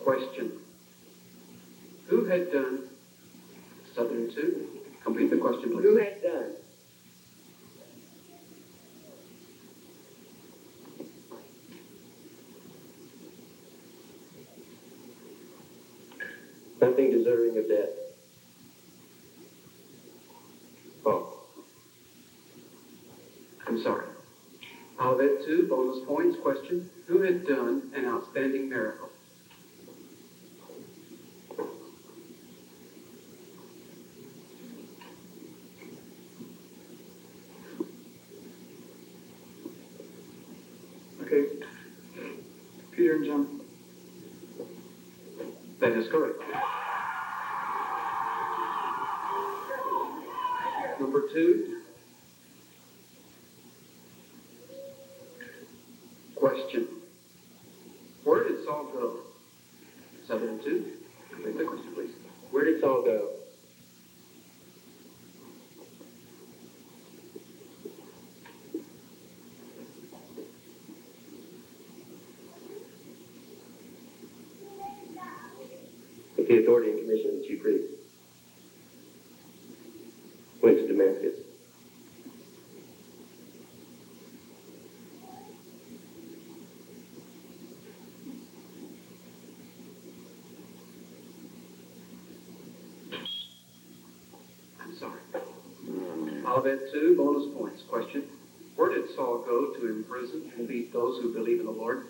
Question. Who had done Southern 2? Complete the question, please. Who had done? Nothing deserving of death. False. I'm sorry. Olivet 2, bonus points. Question. Who had done an outstanding miracle? Okay. Peter and John. That is correct. Number 2. Question. Where did Saul go? Southern 2. Complete the question, please. Where did Saul go? With the authority and commission of the chief priest. Went to Damascus. I'm sorry. Olivet 2, bonus points. Question. Where did Saul go to imprison and beat those who believe in the Lord?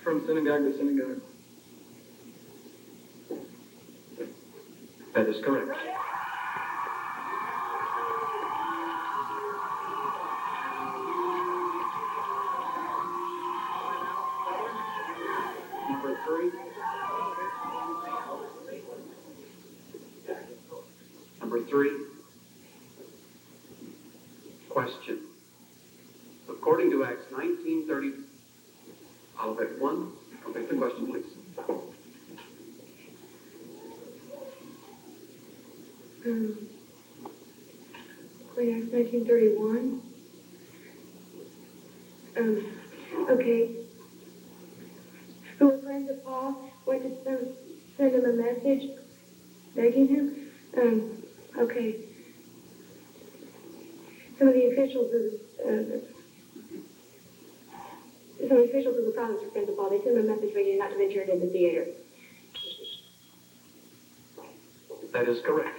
From synagogue to synagogue. That is correct. Number 3. Number 3. Question. According to Acts 19:30, Olivet 1, complete the question, please. Acts 19:31. Okay. Who were friends of Paul went to send him a message begging him. Okay. Some of the officials of the province were friends of Paul. They sent him a message begging him not to venture into the theater. That is correct.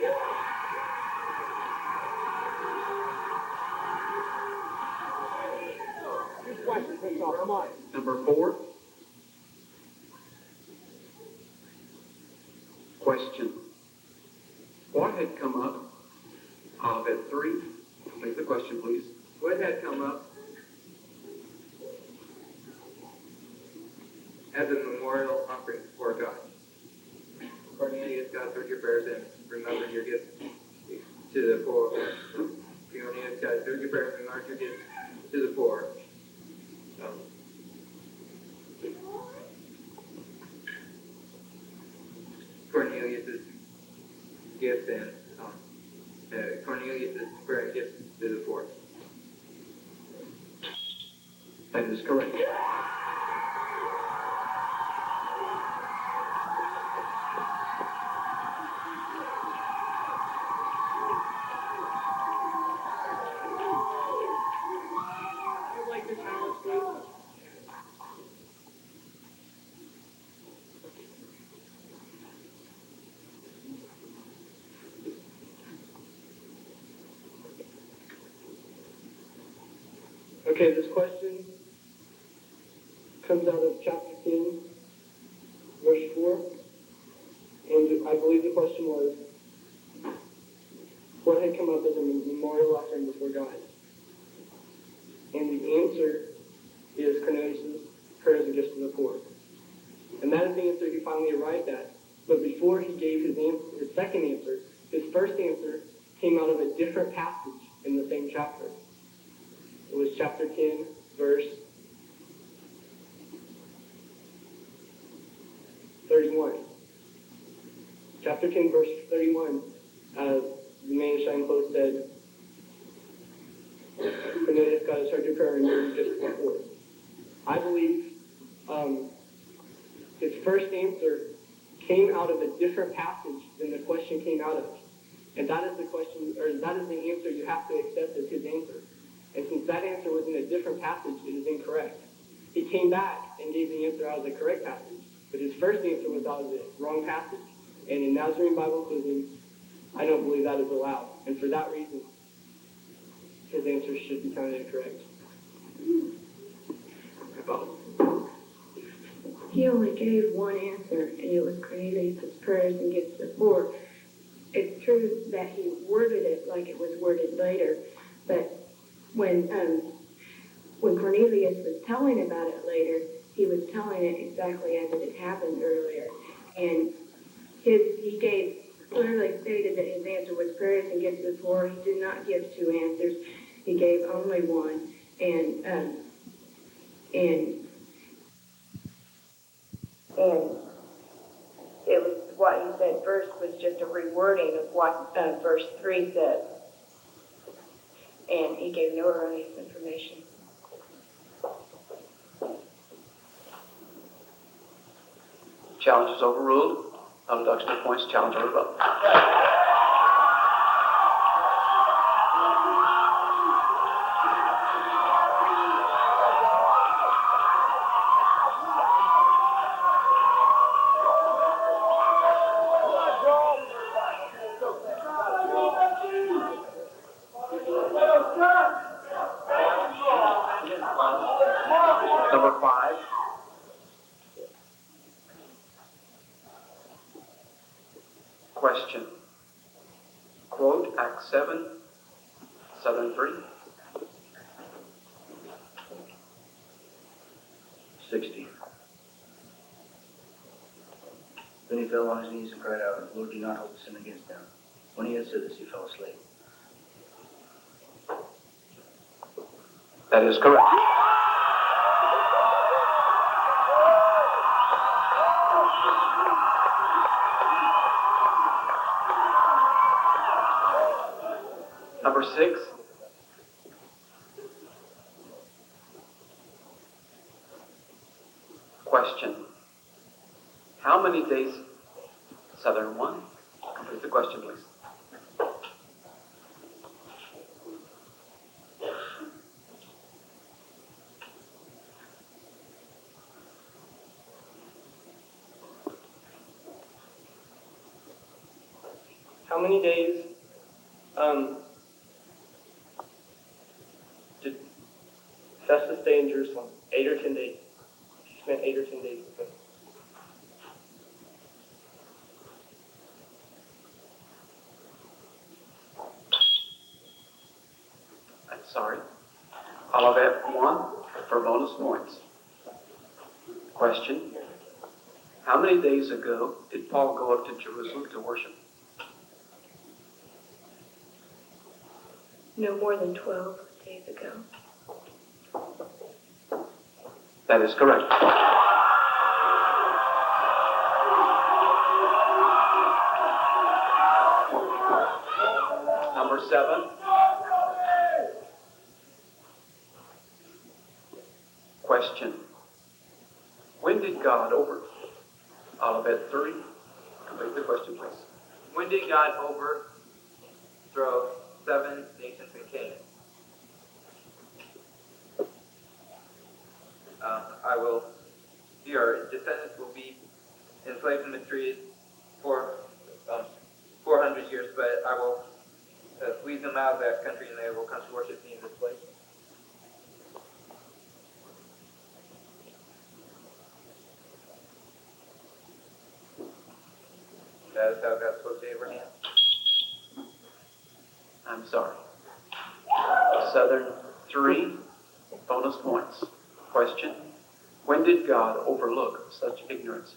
Come on. Number 4. Question. What had come up? Olivet 3. Complete the question, please. What had come up as a memorial offering before God? Cornelius, God heard your prayers and remembered your gifts to the poor. Cornelius, God heard your prayers and remembered your gifts to the poor. Cornelius' gifts and Cornelius' prayer and gifts to the poor. That is correct. I'd like to challenge, please. Okay, this question comes out of chapter 10, verse 4. And I believe the question was, what had come up as a memorial offering before God? And the answer is Cornelius' prayers and gifts to the poor. And that is the answer he finally arrived at. But before he gave his second answer, his first answer came out of a different passage in the same chapter. It was chapter 10, verse 31. Chapter 10, verse 31, the man in shining clothes said, Cornelius got his heart to prayer and knew just before. I believe his first answer came out of a different passage than the question came out of. And that is the question, or that is the answer you have to accept as his answer. And since that answer was in a different passage, it is incorrect. He came back and gave the answer out of the correct passage, but his first answer was out of the wrong passage. And in Nazarene Bible quizzing, I don't believe that is allowed. And for that reason, his answer should be counted incorrect. He only gave one answer, and it was Cornelius' prayers and gifts before. It's true that he worded it like it was worded later, but when Cornelius was telling about it later, he was telling it exactly as it had happened earlier. And he clearly stated that his answer was prayers and gifts before. He did not give two answers. He gave only one. And it was what he said first was just a rewording of what verse 3 said. And he gave no erroneous information. Challenge is overruled. No deduction of points. Challenge overruled. Number 5. Question. Quote Acts 7, 3. 60. Then he fell on his knees and cried out, Lord, do not hold sin against them. When he had said this, he fell asleep. That is correct. Number 6. Question. How many days, Southern 1? Complete the question, please. How many days did Festus stay in Jerusalem? 8 or 10 days. He spent 8 or 10 days with them. I'm sorry. Olivet 1 for bonus points. Question. How many days ago did Paul go up to Jerusalem to worship? No more than 12 days ago. That is correct. Number 7. Question. When did God Olivet 3. Complete the question, please. When did God overthrow 7 nations in Canaan? Your descendants will be enslaved and mistreated for 400 years, but I will lead them out of that country and they will come to worship me in this place. That is how God spoke to Abraham. I'm sorry. Southern 3. Bonus points. Question. When did God overlook such ignorance?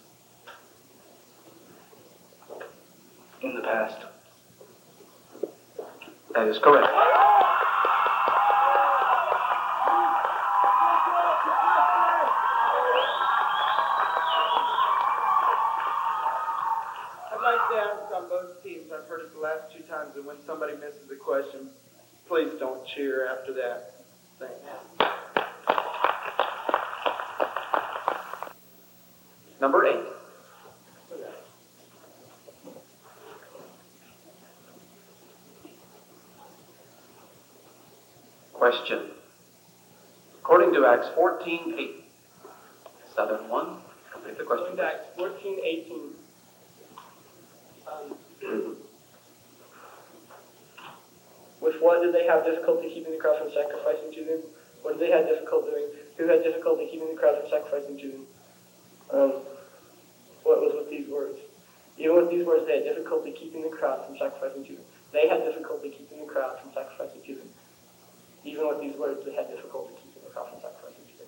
In the past. That is correct. heard it the last 2 times, and when somebody misses a question, please don't cheer after that. Thanks. Number 8. Question. According to Acts 14:8, Southern 1, complete the question. Going to Acts 14:18. With what did they have difficulty keeping the crowd from sacrificing to them? What did they have difficulty doing? Who had difficulty keeping the crowd from sacrificing to them? What was with these words? Even with these words, they had difficulty keeping the crowd from sacrificing to them. They had difficulty keeping the crowd from sacrificing to them. Even with these words, they had difficulty keeping the crowd from sacrificing to them.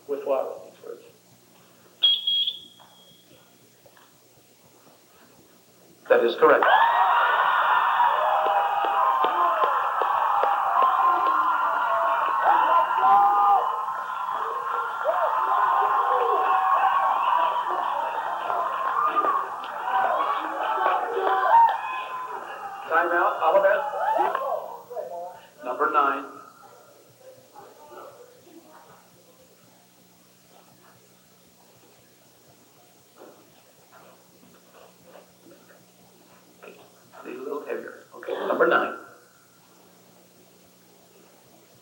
With what? With these words? That is correct. Timeout, Olivet. Number 9. A little heavier. Okay, number 9.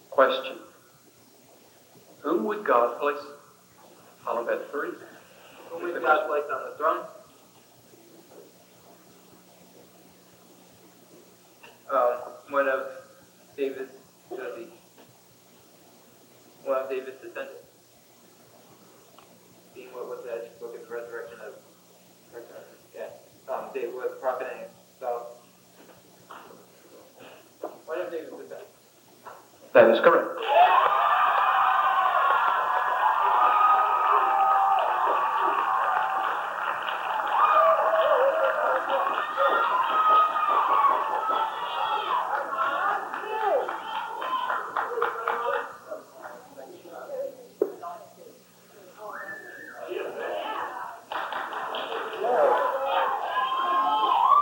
Question. Whom would God place? Olivet 3. Whom would God place on the throne? One of David's descendants. One of David's descendants. Being what was that book of the resurrection of David was a prophet and so one of David's descendants. That is correct.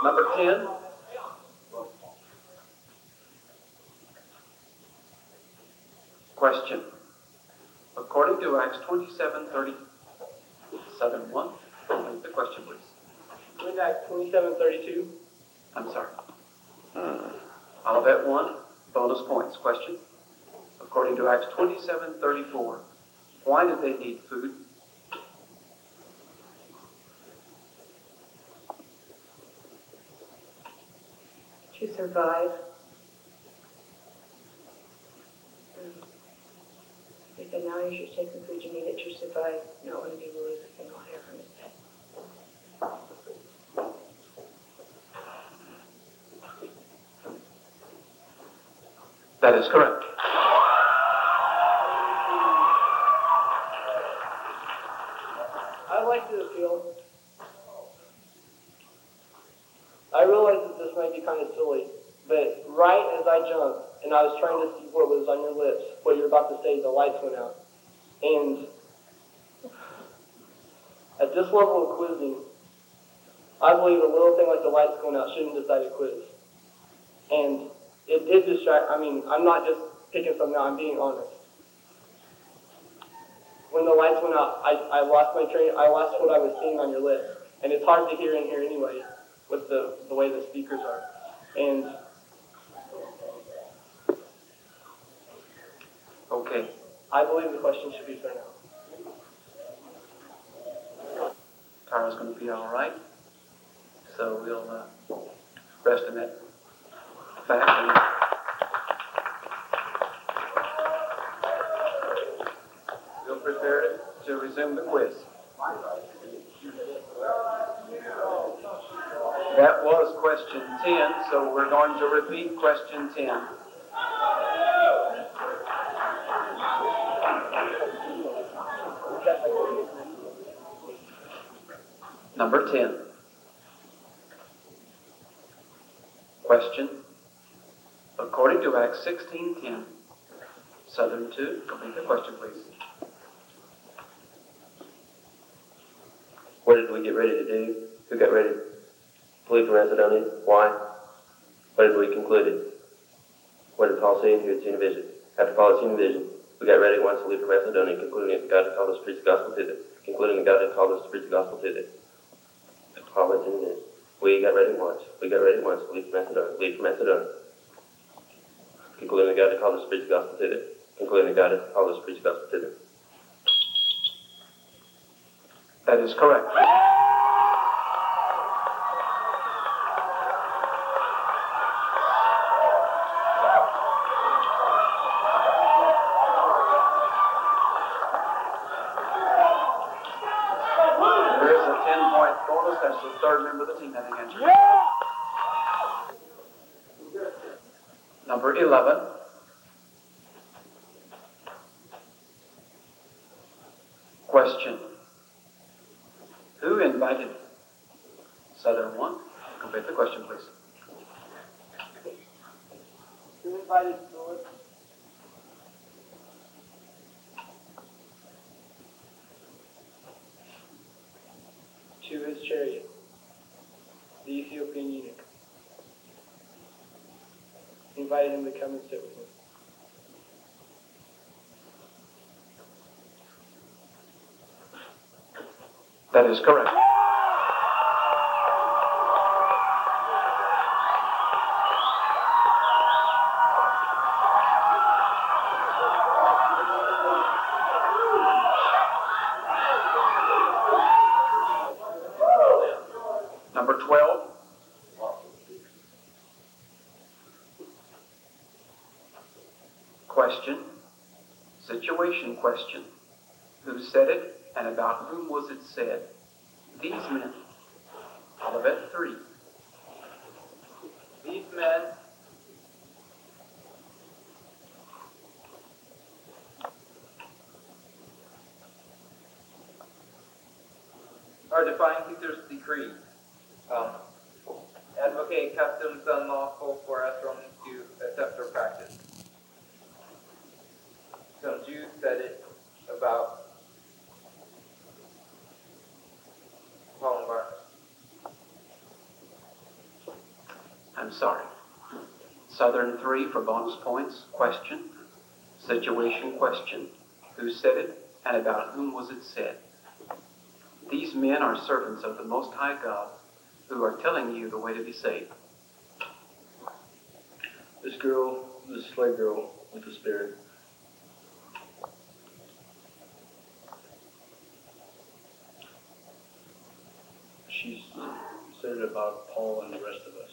Number 10. Question. According to Acts 27:30, Southern 1, complete the question, please. Going to Acts 27:32. I'm sorry. Olivet 1, bonus points. Question. According to Acts 27:34, why did they need food? To survive. They said, now you should take the food you need it to survive. Not want to be ruled and not hear from his dead. That is correct. I'd like to appeal. I realize that this might be kind of silly, but right as I jumped and I was trying to see what was on your lips, what you're about to say, the lights went out. And at this level of quizzing, I believe a little thing like the lights going out shouldn't decide a quiz. And it did distract, I'm not just picking something out, I'm being honest. When the lights went out, I lost my train, I lost what I was seeing on your lips. And it's hard to hear in here anyway, with the way the speakers are. And Okay. I believe the question should be fair now. Tara's going to be all right. So we'll rest in that fact. And we'll prepare to resume the quiz. That was question 10, so we're going to repeat question 10. Number 10. Question. According to Acts 16:10, Southern 2, complete the question, please. What did we get ready to do? Who got ready? Flee from Macedonia. Why? What had we concluded? What did Paul say in here at Senior Vision? After Paul's Senior Vision, we got ready once to leave for Macedonia, concluding that God had called us to preach the gospel to them. Concluding that God had called us to preach the gospel to them. Paul went Senior Vision. We got ready once. We got ready once to leave for Macedonia. Leave for Macedonia. Concluding that God had called us to preach the gospel to them. Concluding that God had called us to preach the gospel to them. That is correct. There is a 10-point bonus. That's the third member of the team having answered. Number 11. Question. Who invited Southern One? Complete the question, please. Who invited Philip? To his chariot, the Ethiopian eunuch. He invited him to come and sit with him. That is correct. Number 12. Question. Situation question. Who said it and about whom was it said? These men. Olivet 3. These men are defying Caesar's decree. Advocate customs unlawful for us Romans to accept or practice. Some Jews said it about Paul and Barnabas. I'm sorry. Southern 3 for bonus points. Question. Situation question. Who said it and about whom was it said? These men are servants of the Most High God who are telling you the way to be saved. This slave girl with the Spirit. She's said it about Paul and the rest of us.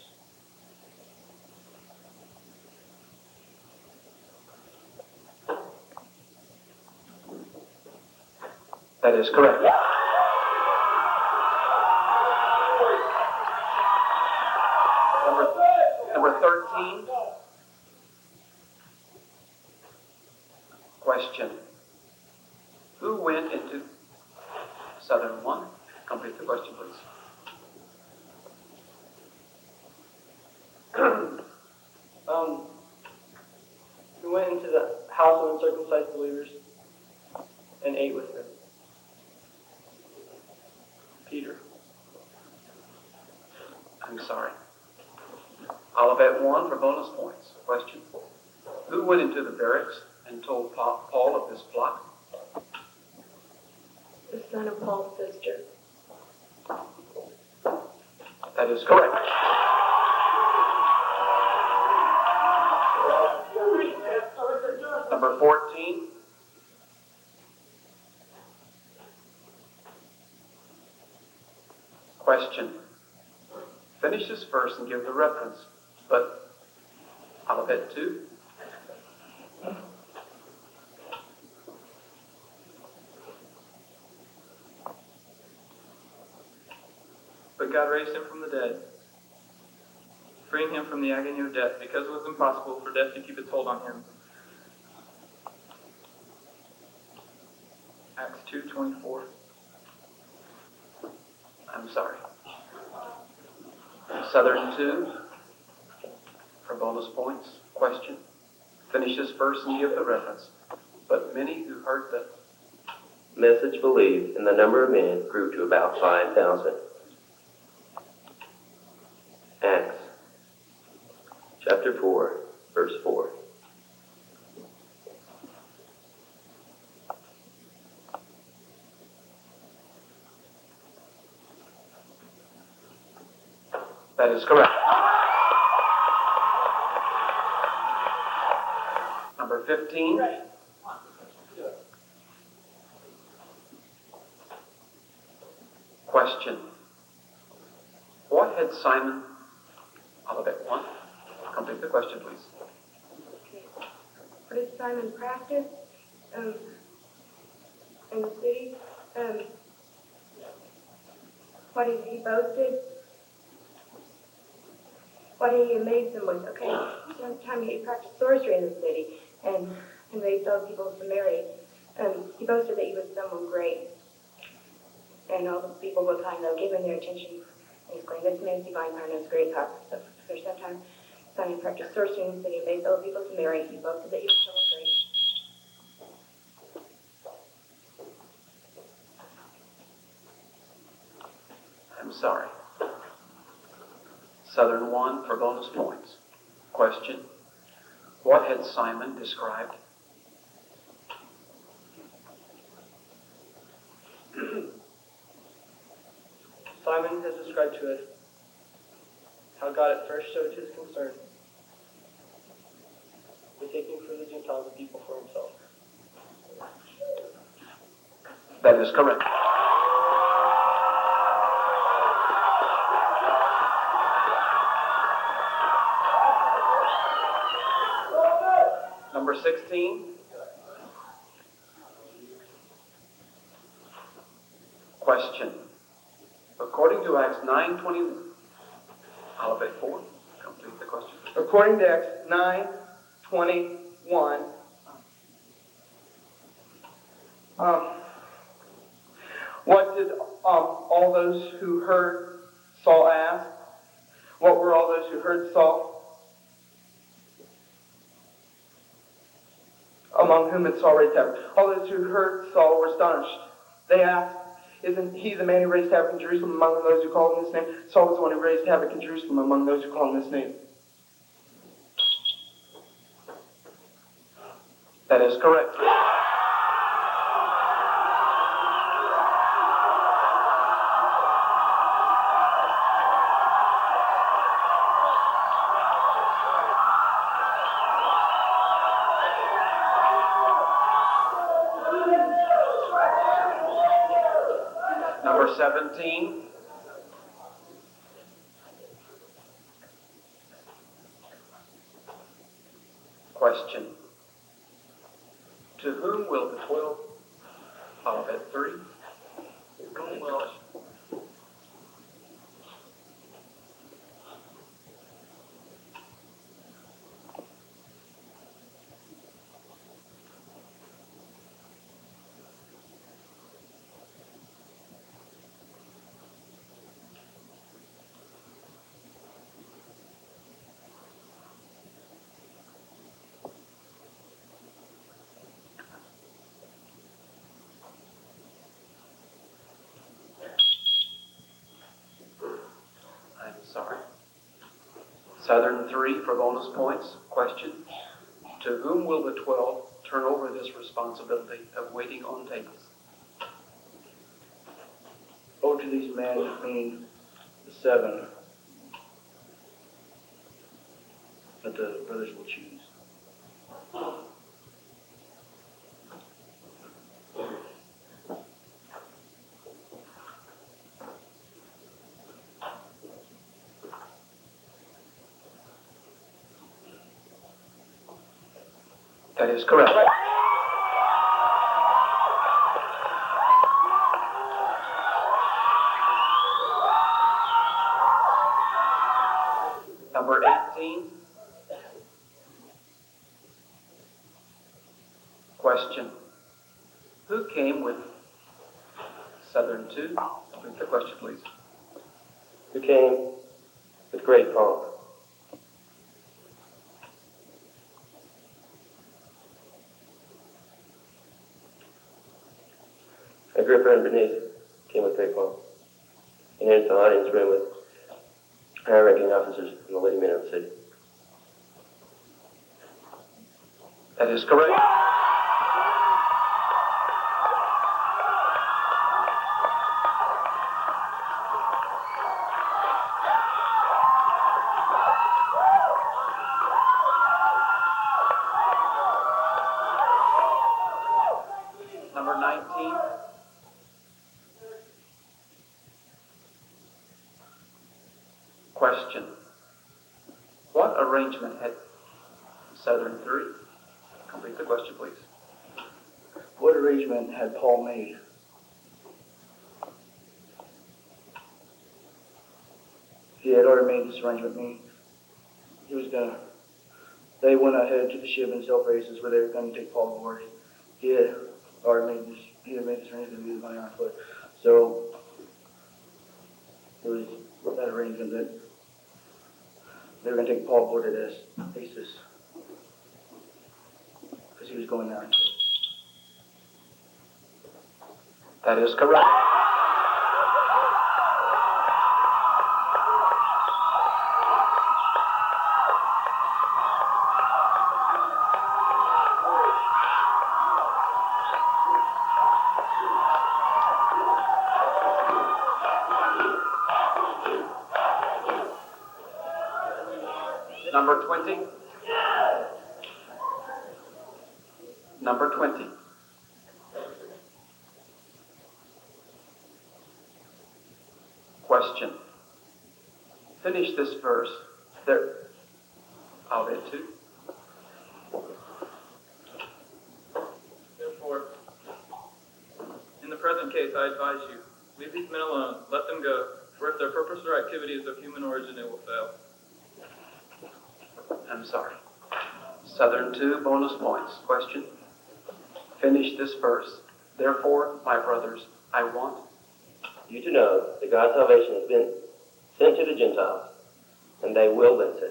That is correct. Number 13. Question. Who went into Southern 1? Complete the question, please. We went into the house of uncircumcised believers and ate with them. Peter. I'm sorry. Olivet 1 for bonus points. Question. Who went into the barracks and told Paul of this plot? The son of Paul's sister. That is correct. Number 14. Question. Finish this verse and give the reference, but Olivet 2. But God raised him from the dead, freeing him from the agony of death, because it was impossible for death to keep its hold on him. Acts 2:24. I'm sorry. Southern 2 for bonus points. Question. Finish this verse and give the reference. But many who heard the Message believed, and the number of men grew to about 5,000. chapter 4, verse 4. That is correct. Number 15. Question. What had Simon, Olivet 1, complete the question, please. Okay. What did Simon practice in the city? What he boasted? What he amazed them with? Okay, one time he practiced sorcery in the city and raised those people to marry. He boasted that he was someone great. And all the people would kind of give him their attention. And he's going, this man's divine power knows great power. So there's sometime Simon practiced sorcery in the city and raised those people to marry. He boasted that he was someone great. I'm sorry. Southern 1 for bonus points. Question. What had Simon described? Simon has described to us how God at first showed his concern with taking from the Gentiles a people for himself. That is correct. Number 16. Question. According to Acts 9:21, Olivet 4, complete the question. According to Acts 9:21, what did all those who heard Saul ask? What were all those who heard Saul? Among whom had Saul raised heaven? All those who heard Saul were astonished. They asked, isn't he the man who raised havoc in Jerusalem among those who called on this name? Saul was the one who raised havoc in Jerusalem among those who called on this name. That is correct. Number 17. Question. To whom will the 12, Olivet 3, whom will Sorry. Southern 3 for bonus points. Question. To whom will the 12 turn over this responsibility of waiting on tables? Oh, to these men, meaning the 7, that the brothers will choose. That is correct. Number 18. Question. Who came with Southern 2? Repeat the question, please. Who came with great pomp? Agrippa and Bernice came with great pomp. And here's the audience room with high-ranking officers and the leading men of the city. That is correct. Number 19. Question. What arrangement had Southern 3? Complete the question, please. What arrangement had Paul made? He had already made this arrangement. They went ahead to the ship and sail races where they were going to take Paul aboard. He had made this arrangement with money on foot. So it was that arrangement that they were going to take Paul aboard at Asus because he was going there. That is correct. Number 20. Number 20. Question. Finish this verse. There. Olivet 2. Therefore, in the present case, I advise you, leave these men alone, let them go, for if their purpose or activity is of human origin, it will fail. I'm sorry. Southern 2, bonus points. Question. Finish this verse. Therefore, my brothers, I want You to know that God's salvation has been sent to the Gentiles, and they will listen.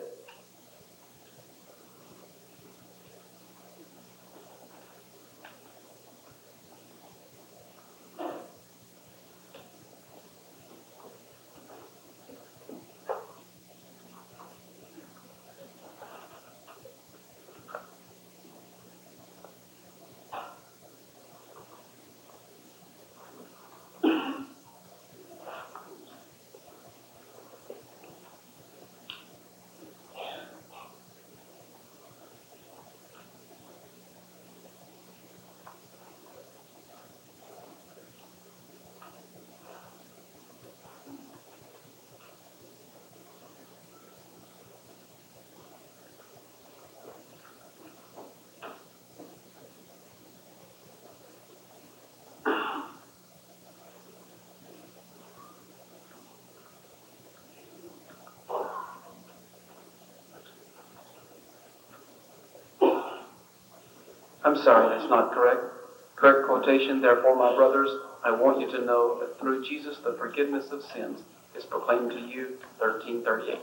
I'm sorry, that's not correct. Correct quotation, therefore, my brothers, I want you to know that through Jesus the forgiveness of sins is proclaimed to you, 1338.